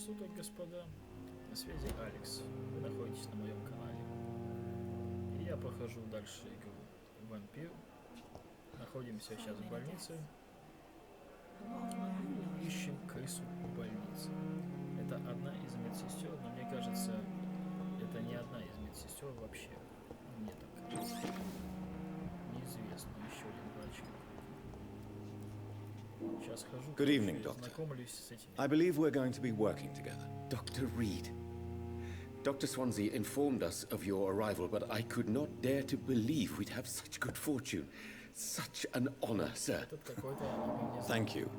суток, господа. На связи Алекс. Вы находитесь на моем канале. И я прохожу дальше игру Vampyr. Находимся сейчас в больнице. Ищем крысу в больнице. Это одна из медсестер, но мне кажется, это не одна из медсестер вообще. Мне так кажется. Неизвестно, еще один врач. Сейчас хожу. Good evening, Doctor. Знакомлюсь с этими. I believe we're going to be working together. Dr. Reed. Dr. Swansea informed us of your arrival, but I could not dare to believe we'd have such good fortune. Such an honor, sir. Thank you.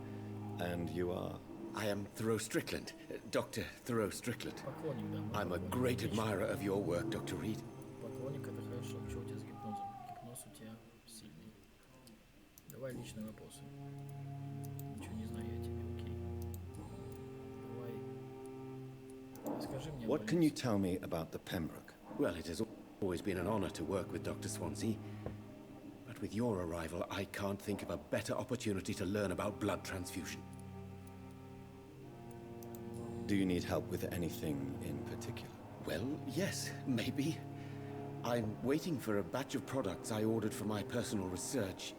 And you are? I am Thoreau Strickland, Dr. Thoreau Strickland. I'm a great admirer of your work, Dr. Reed. Поклонник, это хорошо. Что у тебя с гипнозом? Гипноз у тебя сильный. Давай личные вопросы. Ничего не знаю я тебе, окей. Давай. Расскажи мне. What can you tell me about the Pembroke? Well, it has always been an honor to work with Dr. Swansea. But with your arrival, I can't think of a better opportunity to learn about blood transfusion. Do you need help with anything in particular? Well, yes, maybe. I'm waiting for a batch of products I ordered for my personal research,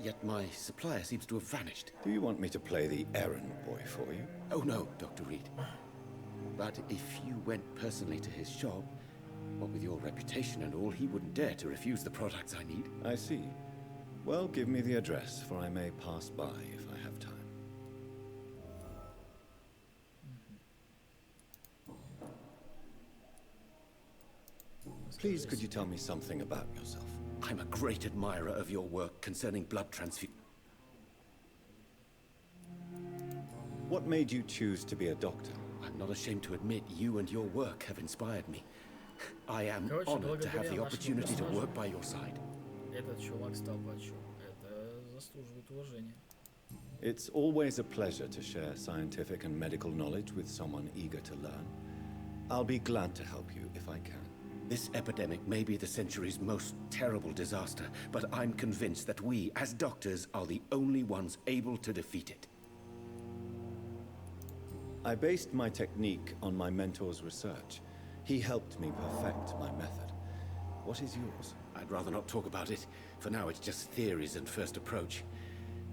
yet my supplier seems to have vanished. Do you want me to play the errand boy for you? Oh no, Dr. Reed. But if you went personally to his shop, what with your reputation and all, he wouldn't dare to refuse the products I need. I see. Well, give me the address, for I may pass by if I have time. Please, could you tell me something about yourself? I'm a great admirer of your work concerning blood transfusion. What made you choose to be a doctor? I'm not ashamed to admit you and your work have inspired me. I am honored to have the opportunity to work by your side. Этот чувак стал врачом. Это заслуживает уважения. It's always a pleasure to share scientific and medical knowledge with someone eager to learn. I'll be glad to help you if I can. This epidemic may be the century's most terrible disaster, but I'm convinced that we, as doctors, are the only ones able to defeat it. I based my technique on my mentor's research. He helped me perfect my method. What is yours? I'd rather not talk about it. For now, it's just theories and first approach.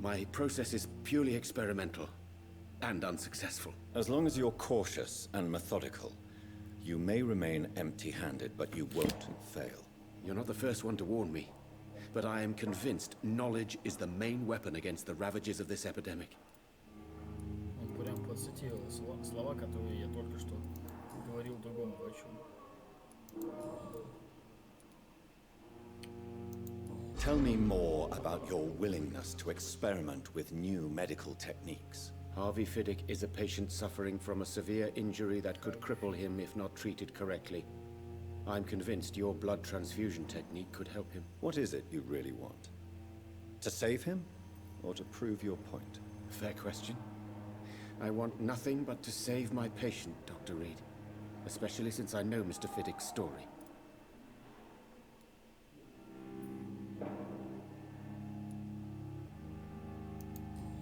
My process is purely experimental and unsuccessful. As long as you're cautious and methodical, you may remain empty-handed, but you won't fail. You're not the first one to warn me, but I am convinced knowledge is the main weapon against the ravages of this epidemic. Он прям процитировал слова, которые я только что говорил другому врачу. Tell me more about your willingness to experiment with new medical techniques. Harvey Fiddick is a patient suffering from a severe injury that could cripple him if not treated correctly. I'm convinced your blood transfusion technique could help him. What is it you really want? To save him, or to prove your point? Fair question. I want nothing but to save my patient, Dr. Reed. Especially since I know Mr. Fiddick's story.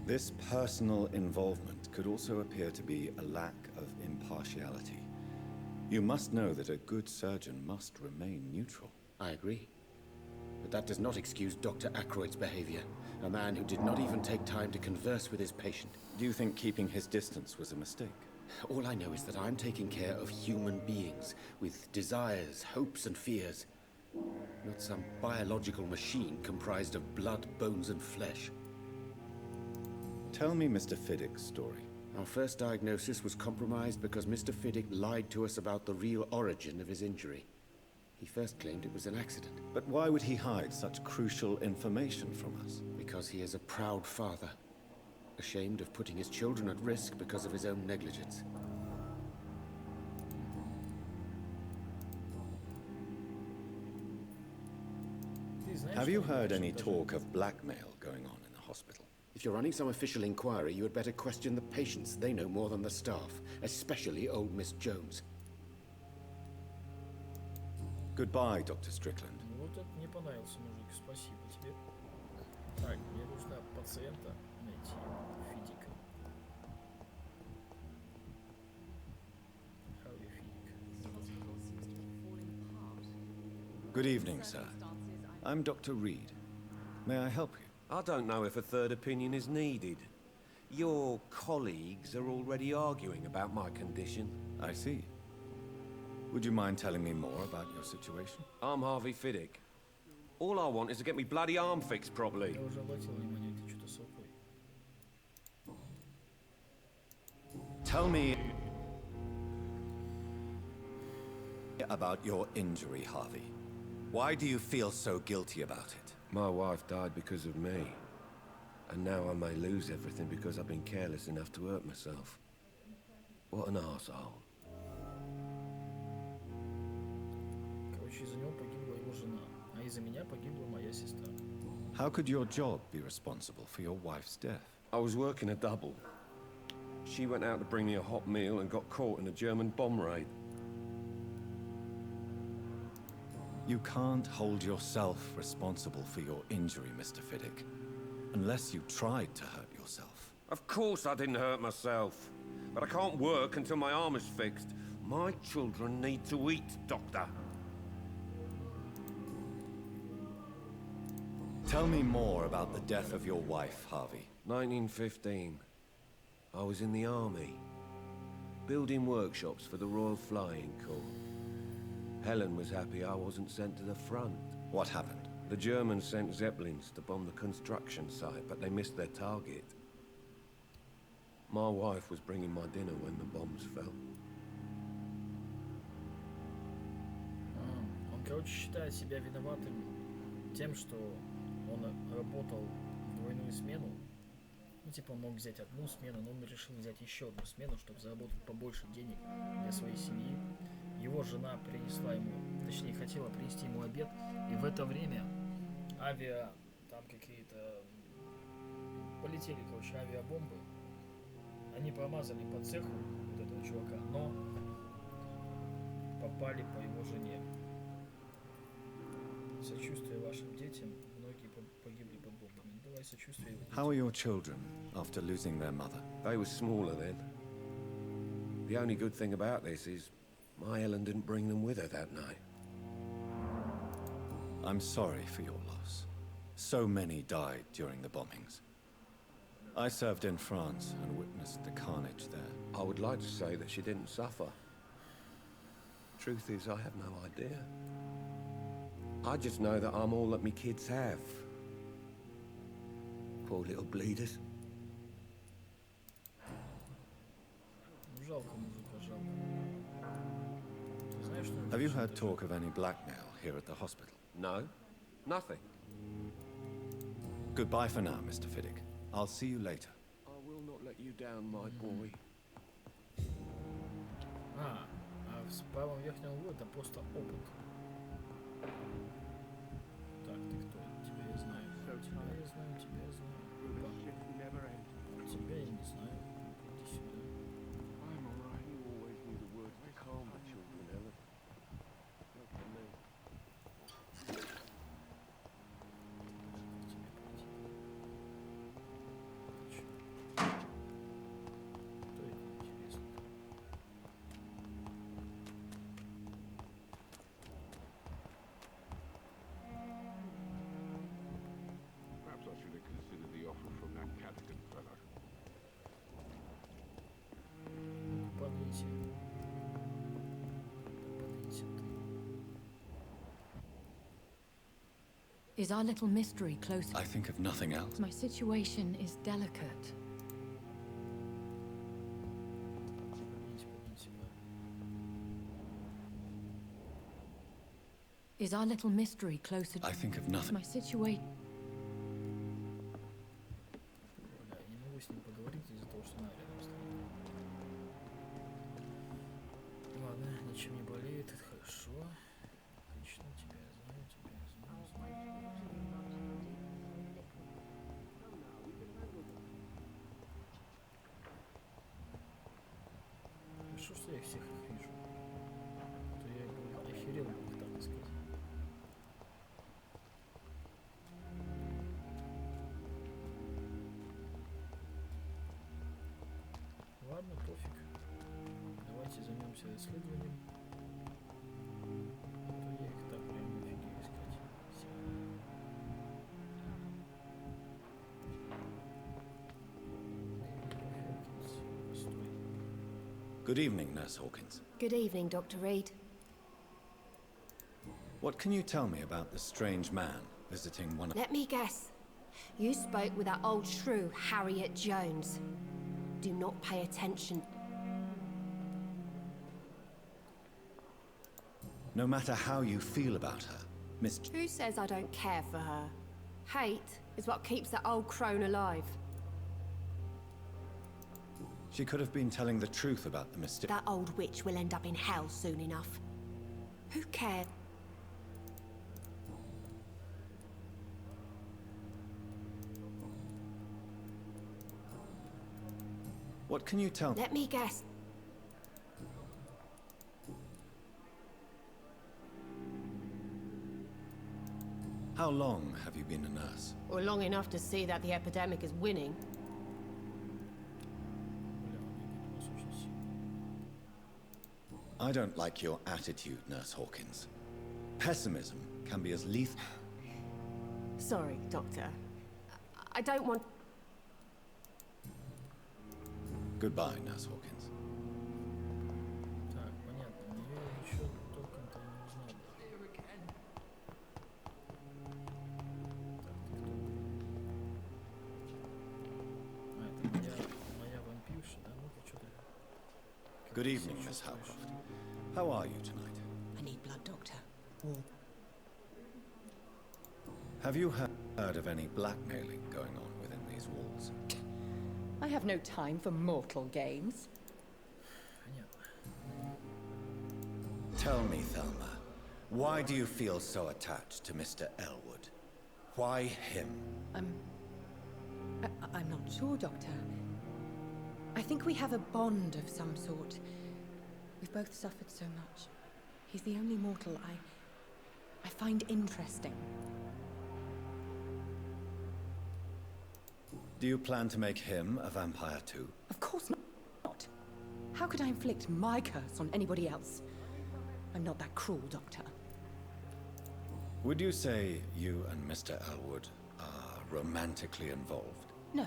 This personal involvement could also appear to be a lack of impartiality. You must know that a good surgeon must remain neutral. I agree. But that does not excuse Dr. Ackroyd's behavior, a man who did not even take time to converse with his patient. Do you think keeping his distance was a mistake? All I know is that I'm taking care of human beings with desires, hopes, and fears. Not some biological machine comprised of blood, bones, and flesh. Tell me Mr. Fiddick's story. Our first diagnosis was compromised because Mr. Fiddick lied to us about the real origin of his injury. He first claimed it was an accident. But why would he hide such crucial information from us? Because he is a proud father, ashamed of putting his children at risk because of his own negligence. Have you heard any talk of blackmail going on in the hospital? If you're running some official inquiry, you had better question the patients. They know more than the staff, especially old Miss Jones. Goodbye, Dr. Strickland. Вот это мне понравился, мужик. Спасибо тебе. Так, мне нужно пациента найти, Фидика. Good evening, sir. I'm Dr. Reid. May I help you? I don't know if a third opinion is needed. Your colleagues are already arguing about my condition. I see. Would you mind telling me more about your situation? I'm Harvey Fiddick. All I want is to get me bloody arm fixed properly. Я уже обратил внимание, ты что-то с рукой. Tell me about your injury, Harvey. Why do you feel so guilty about it? My wife died because of me. And now I may lose everything because I've been careless enough to hurt myself. What an arsehole. Короче, из-за него погибла его жена, а из-за меня погибла моя сестра. How could your job be responsible for your wife's death? I was working a double. She went out to bring me a hot meal and got caught in a German bomb raid. You can't hold yourself responsible for your injury, Mr. Fiddick, unless you tried to hurt yourself. Of course I didn't hurt myself. But I can't work until my arm is fixed. My children need to eat, Doctor. Tell me more about the death of your wife, Harvey. 1915. I was in the army, building workshops for the Royal Flying Corps. Helen was happy I wasn't sent to the front. What happened? The Germans sent Zeppelins to bomb the construction site, but they missed their target. My wife was bringing my dinner when the bombs fell. Он, короче, считает себя виноватым тем, что он работал в двойную смену. Ну, типа, он мог взять одну смену, но он решил взять еще одну смену, чтобы заработать побольше денег для своей семьи. Его жена принесла ему, точнее, хотела принести ему обед, и в это время там какие-то полетели, короче, авиабомбы. Они промазали по цеху вот этого чувака, но попали по его жене. Сочувствие вашим детям, многие погибли под бомбами. Давай сочувствие его детям. How are your children after losing their mother? They were smaller then. The only good thing about this is my Ellen didn't bring them with her that night. I'm sorry for your loss. So many died during the bombings. I served in France and witnessed the carnage there. I would like to say that she didn't suffer. Truth is, I have no idea. I just know that I'm all that me kids have. Poor little bleeders. Жалко мужика, жалко. Ты знаешь, что он Have you пишет? heard talk of any blackmail here at the hospital? No, nothing. Goodbye for now, Mr. Fiddick. I'll see you later. I will not let you down, my boy. А в правом верхнем углу это просто опыт. Так, ты кто? Тебя я знаю. Тебя я знаю, тебя я знаю. Опа. Тебя я не знаю. Иди сюда. Подвинься. Подвинься ты. Is our little mystery close? I think of nothing else. My situation is delicate. Подвинься, подвинься. Is our little mystery closer? I think of nothing. My situation. Бля, я не могу с ним поговорить из-за того, что она рядом стоит. Ладно, ничем не болеет, это хорошо. Отлично, тебя я знаю, тебя я знаю, знаю. Хорошо, что я их всех их вижу. А то я бы охерел бы их так искать. Ладно, пофиг. Давайте займемся исследованием. А то я их так прям не офигею. Good evening, Nurse Hawkins. Good evening, Dr. Reid. What can you tell me about the strange man visiting one of... Let me guess. You spoke with that old shrew, Harriet Jones. Do not pay attention. No matter how you feel about her, Miss... Who says I don't care for her? Hate is what keeps that old crone alive. She could have been telling the truth about the mistake. That old witch will end up in hell soon enough. Who cares? What can you tell me? Let me guess. How long have you been a nurse? Or long enough to see that the epidemic is winning. I don't like your attitude, Nurse Hawkins. Pessimism can be as lethal... Sorry, Doctor. I don't want... Goodbye, Nurse Hawkins. Так, понятно. Ее еще толком-то не узнали. Так, ты кто? А, это моя вампирша, да? Ну-ка, что ты... Good evening, Miss Howcroft. How are you tonight? I need blood, Doctor. Have you heard of any blackmailing going on within these walls? I have no time for mortal games. Понятно. Tell me, Thelma, why do you feel so attached to Mr. Elwood? Why him? I'm not sure, Doctor. I think we have a bond of some sort. We've both suffered so much. He's the only mortal I find interesting. Do you plan to make him a vampire too? Of course not. How could I inflict my curse on anybody else? I'm not that cruel, Doctor. Would you say you and Mr. Elwood are romantically involved? No.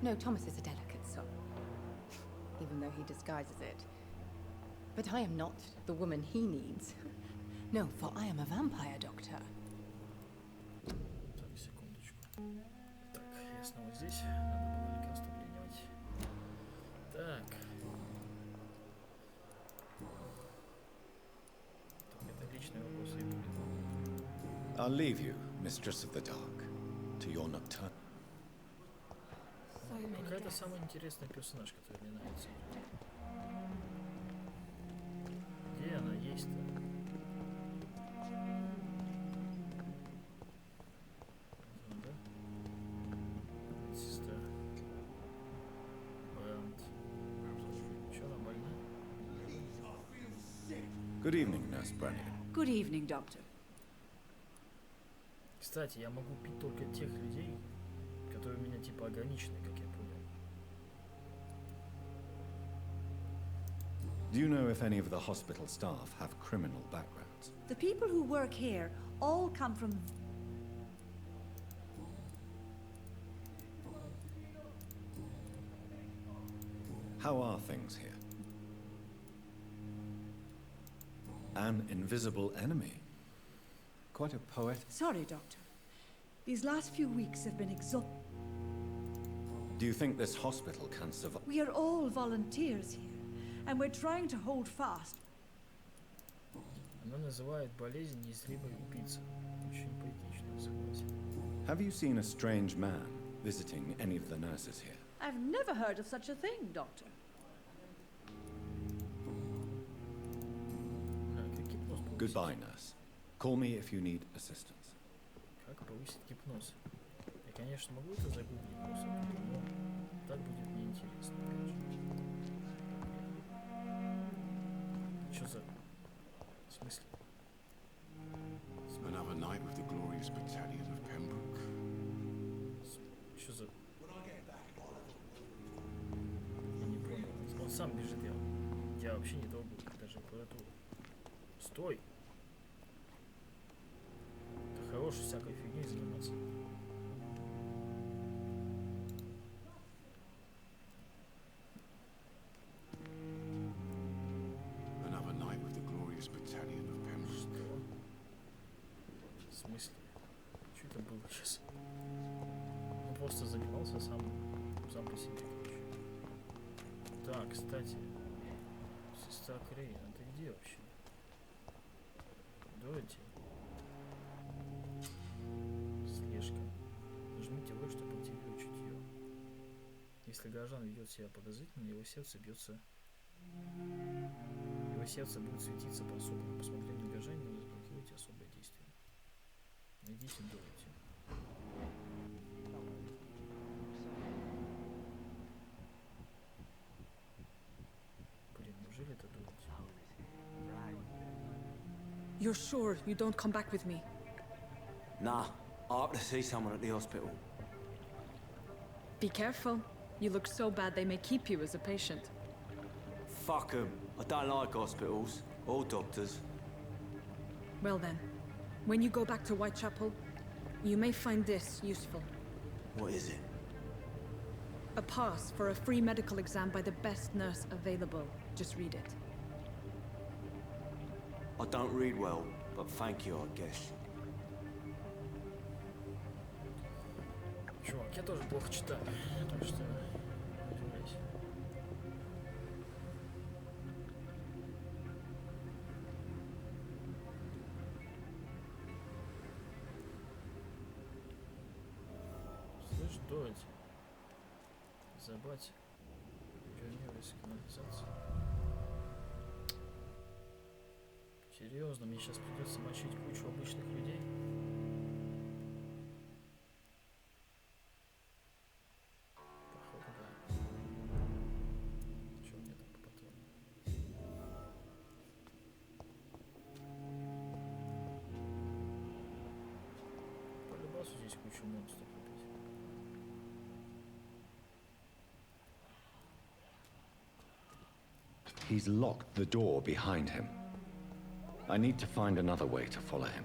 No, Thomas is a delicate soul. Even though he disguises it. But I am not the woman he needs. No, for I am a vampire, Doctor. Так, секундочку. Так, я снова здесь. Надо было лекарство принять. Так. Так, это личные вопросы и были. I'll leave you, Mistress of the Dark, to your nocturne. Какая-то самый интересный персонаж, который мне нравится. Где она есть-то? Да? Сестра. Бранд. Чё, она больна? Good evening, Nurse Brannigan. Good evening, Doctor. Кстати, я могу пить только тех людей, которые у меня типа ограничены, как я понял. Do you know if any of the hospital staff have criminal backgrounds? The people who work here all come from... How are things here? An invisible enemy. Quite a poet. Sorry, Doctor. These last few weeks have been exhausting. Do you think this hospital can survive? We are all volunteers here, and we're trying to hold fast. Она называет болезнь неизлечимой убийцей. Очень поэтично, согласен. Have you seen a strange man visiting any of the nurses here? I've never heard of such a thing, Doctor. Как гипноз повысить? Goodbye, nurse. Call me if you need assistance. Как повысить гипноз? Я, конечно, могу это загуглить просто, но так будет неинтересно, опять же. Что за... В смысле? Another night with the glorious battalion of Pembroke. Что за... Я не понял. Он сам бежит, я вообще не трогаю даже клавиатуру. Стой! Ты хорош всякой фигней заниматься. просто занимался сам по себе, короче. Так, кстати, сестра Крейн, а ты где вообще? Давайте. Слежка. Нажмите вы, чтобы активировать чутье. Если горожан ведет себя подозрительно, его сердце бьется. Его сердце будет светиться по-особому. Посмотрение горожанина, разблокируйте особое действие. Найдите Дороти. Блин, неужели это Дороти? You're sure you don't come back with me? Nah, I have to see someone at the hospital. Be careful. You look so bad they may keep you as a patient. Fuck 'em. I don't like hospitals or doctors. Well then, when you go back to Whitechapel, you may find this useful. What is it? A pass for a free medical exam by the best nurse available. Just read it. I don't read well, but thank you, I guess. Чувак, я тоже плохо читаю, так что не удивляйся. Слышь, Дороти, забыть вернёвость канализации. Серьезно, мне сейчас придется мочить кучу обычных людей? Походу, да. Что у меня там по патрону? Полюбасу здесь кучу монстров опять. He's locked the door behind him. I need to find another way to follow him.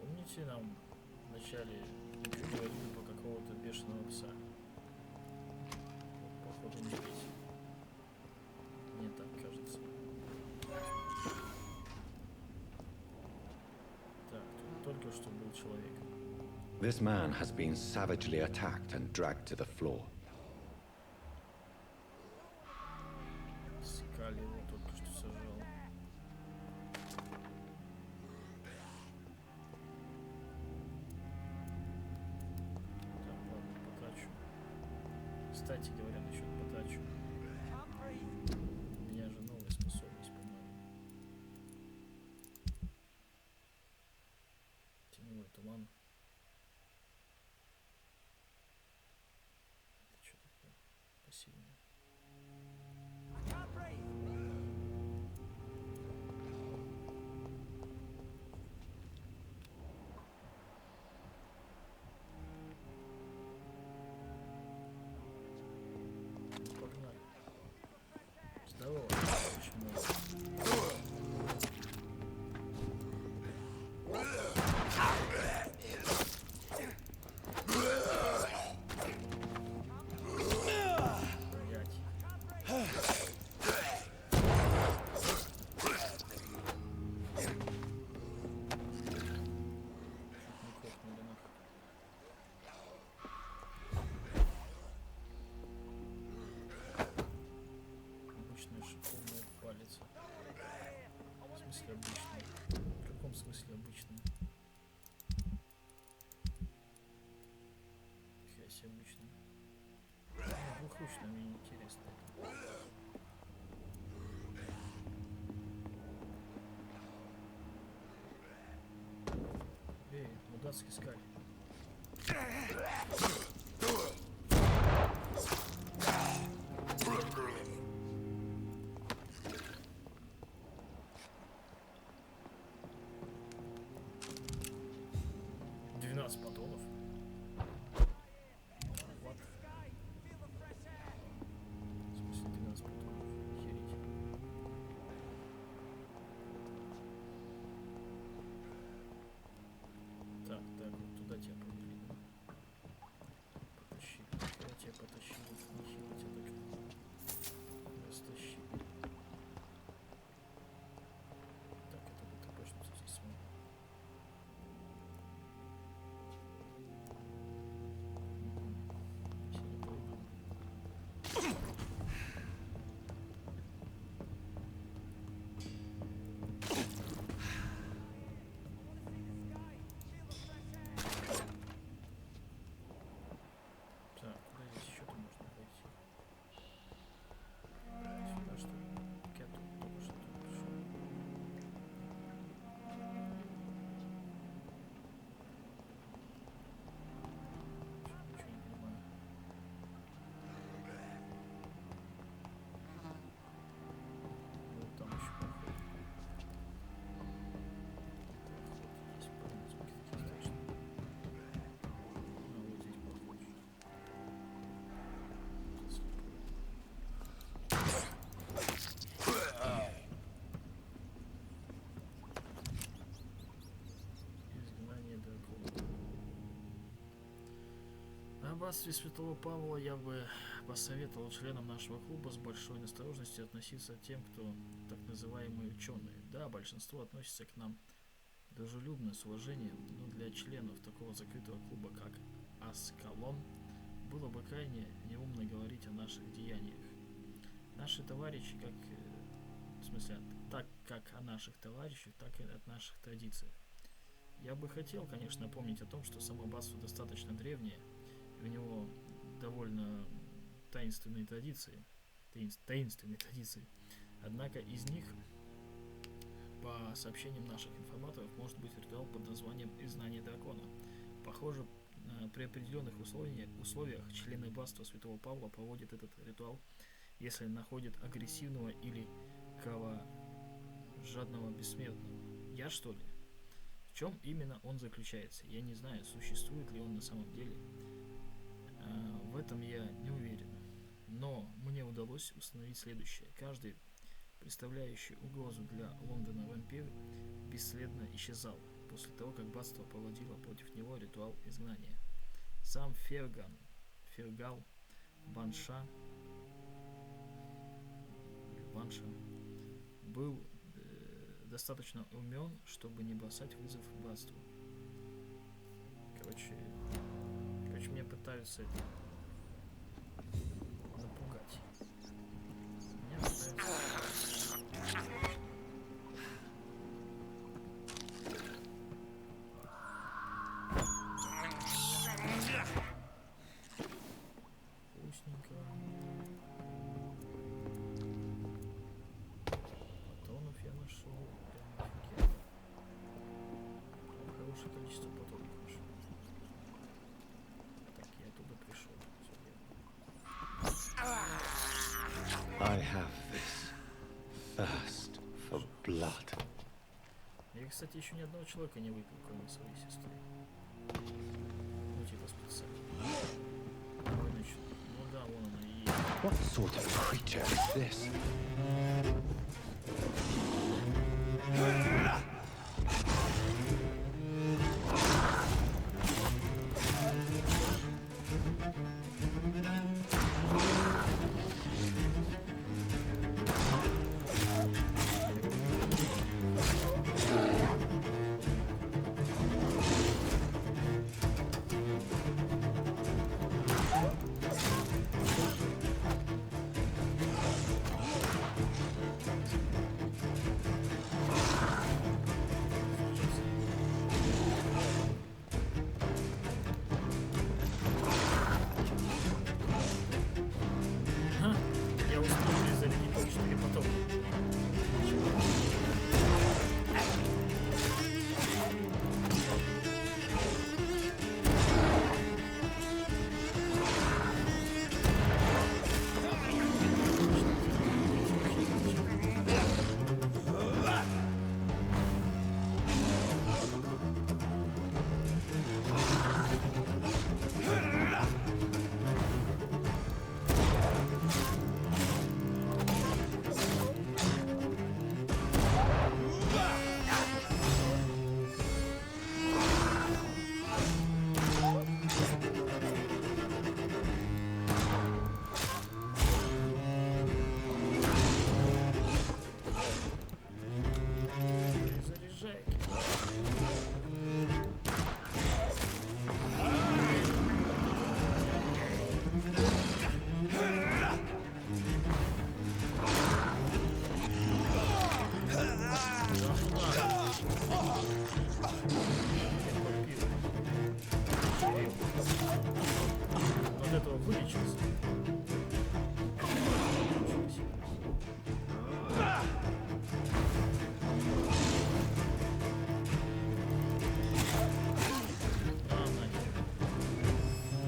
Помните, нам вначале говорили про какого-то бешеного пса? Походу не здесь. Мне так кажется. Так, тут только что был человек. This man has been savagely attacked and dragged to the floor. Скали его только что сожрал. Так, ладно, потрачу. Кстати говоря, насчет потрачу. У меня же новая способность, по-моему. Теневой туман. Это что такое? Пассивное. Погнали. Здорово. Очень много. Блять. Чуть не кокнули нахуй. Обычная шиповная палец. В смысле обычная? В каком смысле обычная? Нифига себе обычная. Двухручная, мне не интересно это. Эй, мудацкий скаль. Патронов. What? В смысле 12 патронов? Охереть. Так, вот туда тебя повели. аббатстве Святого Павла я бы посоветовал членам нашего клуба с большой насторожностью относиться к тем, кто так называемые ученые. Да, большинство относится к нам дружелюбно, с уважением, но для членов такого закрытого клуба, как Аскалон, было бы крайне неумно говорить о наших деяниях. Наши товарищи, в смысле, так как о наших товарищах, так и от наших традициях. Я бы хотел, конечно, помнить о том, что само аббатство достаточно древнее, и у него довольно таинственные традиции. Однако из них, по сообщениям наших информаторов, может быть ритуал под названием «Изгнание дракона». Похоже, при определенных условиях члены аббатства Святого Павла проводят этот ритуал, если находят агрессивного или кровожадного бессмертного. Я, что ли? В чем именно он заключается? Я не знаю, существует ли он на самом деле. В этом я не уверен. Но мне удалось установить следующее. Каждый, представляющий угрозу для Лондона вампир, бесследно исчезал после того, как аббатство проводило против него ритуал изгнания. Сам Фергал Банша был достаточно умен, чтобы не бросать вызов братству. Короче, меня пытаются запугать. Меня пытаются... Вкусненько. Патронов я нашел. Прям офигенно. Хорошее количество патронов нашел. Так, я оттуда пришел. I have this thirst for blood. Я, кстати, еще ни одного человека не выпил, кроме своей сестры. Ну, типа специально. Давай начну. Ну да, вон она и есть. What sort of creature is this? Я успел перезарядить только 4 потом. От этого вылечился.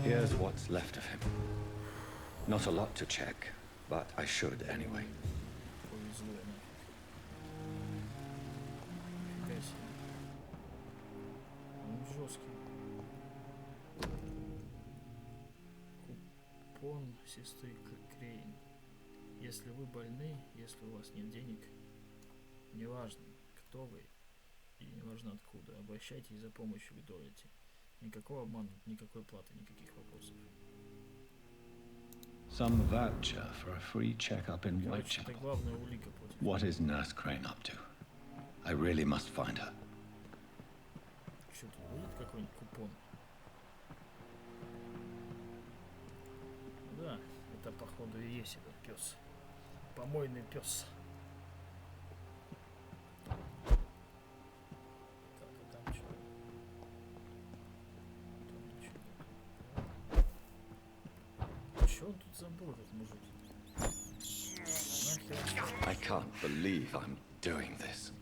Here's what's left of him. Not a lot to check, but I should anyway. Повезло нафиг. Нифига себе. Он жесткий. Купон сестры Крейн. Если вы больны, если у вас нет денег, неважно, кто вы и неважно откуда, обращайтесь за помощью к Дороти. Никакого обмана, никакой платы, никаких вопросов. Some voucher for a free checkup in Короче, это Whitechapel. главная улика против. What is Nurse Crane up to? I really must find her. Что тут будет какой-нибудь купон? Да, это походу и есть этот пес. Помойный пес. Так, а там что? Там ничего нет. Что он тут забыл, этот мужик? Нахер. I can't believe I'm doing this.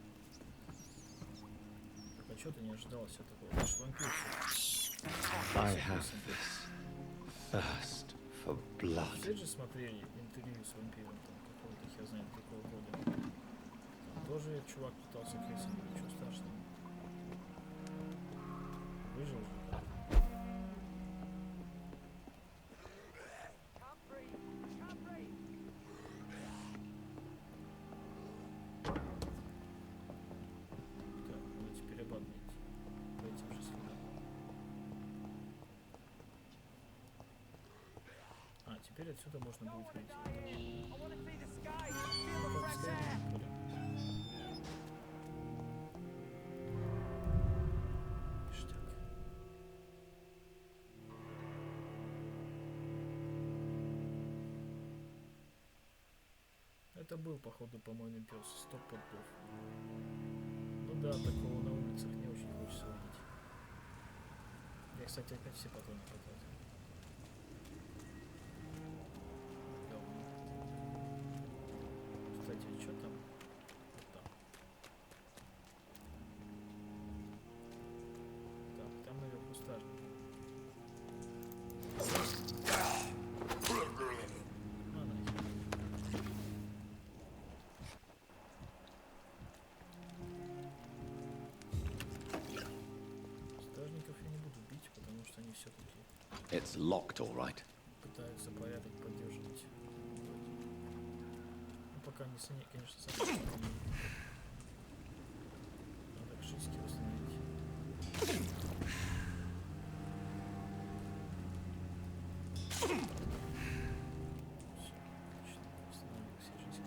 Так, а что ты не ожидал все такое? Это ж вампир. I have this thirst for blood. Все же смотрели интервью с вампиром, там какого-то хер знает какого года. Там тоже чувак пытался крысить, ничего страшного. Выжил же как-то. Так, надо теперь обратно идти. По этим же следам. А, теперь отсюда можно будет выйти. Так, следуем, Коля. Ништяк. Это был, походу, помойный пес. 100 пудов. Ну да, такого на улицах не очень хочется увидеть. Я, кстати, опять все патроны потратил. Кстати, что там? Вот там. Так, там наверху стажник. А, нахер. Стажников я не буду бить, потому что они все-таки It's locked, all right. пытаются порядок поддерживать. Ну, пока не сами, конечно, сами. Надо шишки восстановить. Все, отлично. Восстановил все шишки.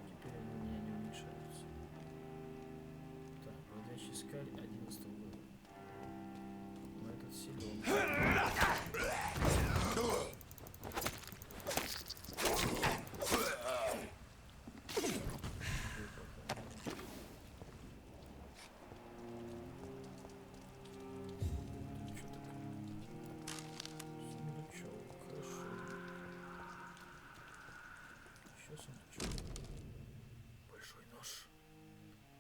Теперь они у меня не уменьшаются. Так, бродячий скаль 11 уровня. Но этот силен. Большой нож.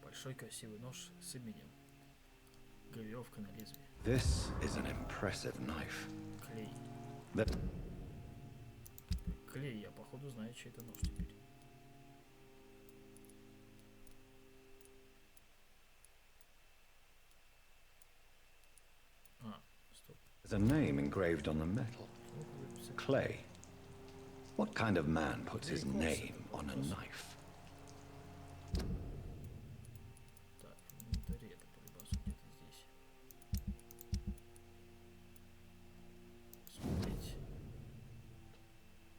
Большой красивый нож с именем. Гравировка на лезвие. This is an impressive knife. Клей. That Клей, я походу знаю, чей это нож теперь. А, стоп. there's a name engraved on the metal. Clay. What kind of man puts his name on a knife? Так, в инвентаре это полюбасу где-то здесь. Смотреть.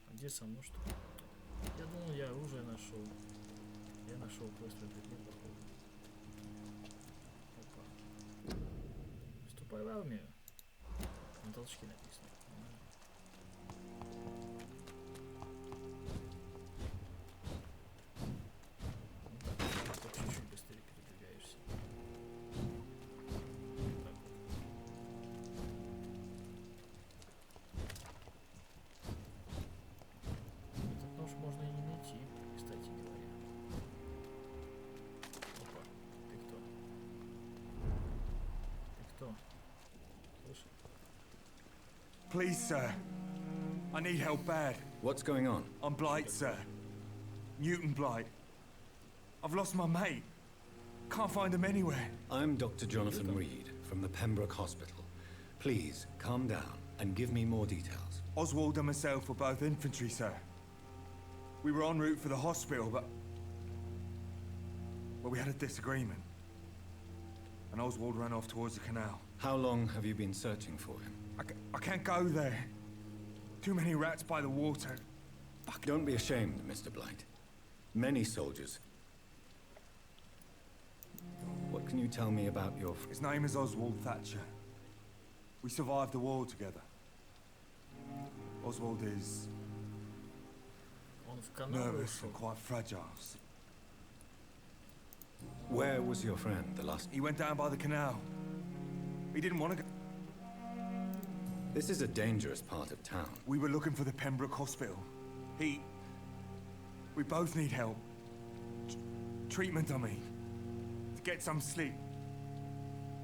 А где со мной что? Я думал, я оружие нашел. Я нашел просто предмет, походу. Опа. Вступай в армию. На толчке написано. Чуть-чуть быстрее передвигаешься. Так вот. Этот нож можно и не найти, кстати говоря. Опа, ты кто? Ты кто? Слышь? Please, sir. I need help bad. What's going on? I'm Blight, sir. Newton Blight. I've lost my mate. Can't find him anywhere. I'm Dr. Jonathan Reid from the Pembroke Hospital. Please, calm down and give me more details. Oswald and myself were both infantry, sir. We were en route for the hospital, but we had a disagreement. And Oswald ran off towards the canal. How long have you been searching for him? I can't go there. Too many rats by the water. Fuck. Don't be ashamed, Mr. Blight. Many soldiers. What can you tell me about your... His name is Oswald Thatcher. We survived the war together. Oswald is nervous and quite fragile. Where was your friend the last... He went down by the canal. He didn't want to go... This is a dangerous part of town. We were looking for the Pembroke Hospital. We both need help. Treatment, I mean. To get some sleep.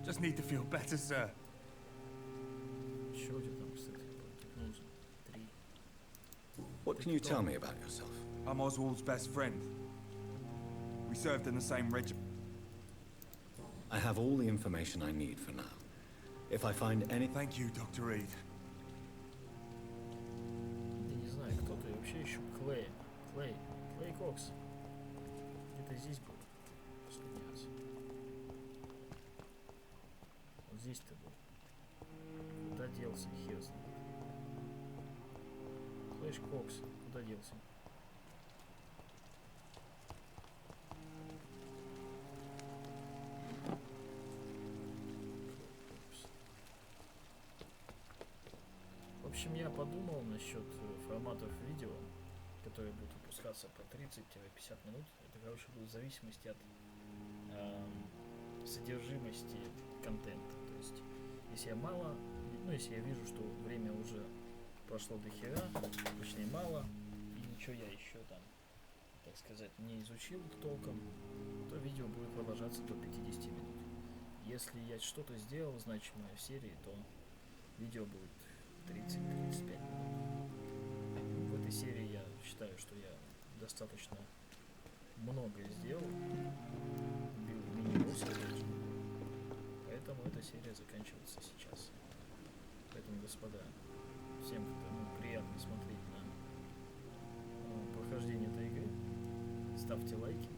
Just need to feel better, sir. What can you tell me about yourself? I'm Oswald's best friend. We served in the same regiment. I have all the information I need for now. If I find any... Thank you, Dr. Reid. Я не знаю, кто ты вообще ищу. Клей Кокс. Где-то здесь был. Последний раз. Вот здесь ты был. Куда делся, хер знает. Клэш Кокс, куда делся? В общем, я подумал насчет форматов видео, которые будут выпускаться по 30-50 минут. Это, короче, будет в зависимости от содержимости контента. То есть, если я мало, ну, если я вижу, что время уже прошло до хера, точнее мало, и ничего я еще там, так сказать, не изучил толком, то видео будет продолжаться до 50 минут. Если я что-то сделал значимое в серии, то видео будет 30-35 минут. В этой серии я считаю, что я достаточно много сделал. Бил мини-босса, поэтому эта серия заканчивается сейчас. Поэтому, господа, всем, кому приятно смотреть на прохождение этой игры, ставьте лайки,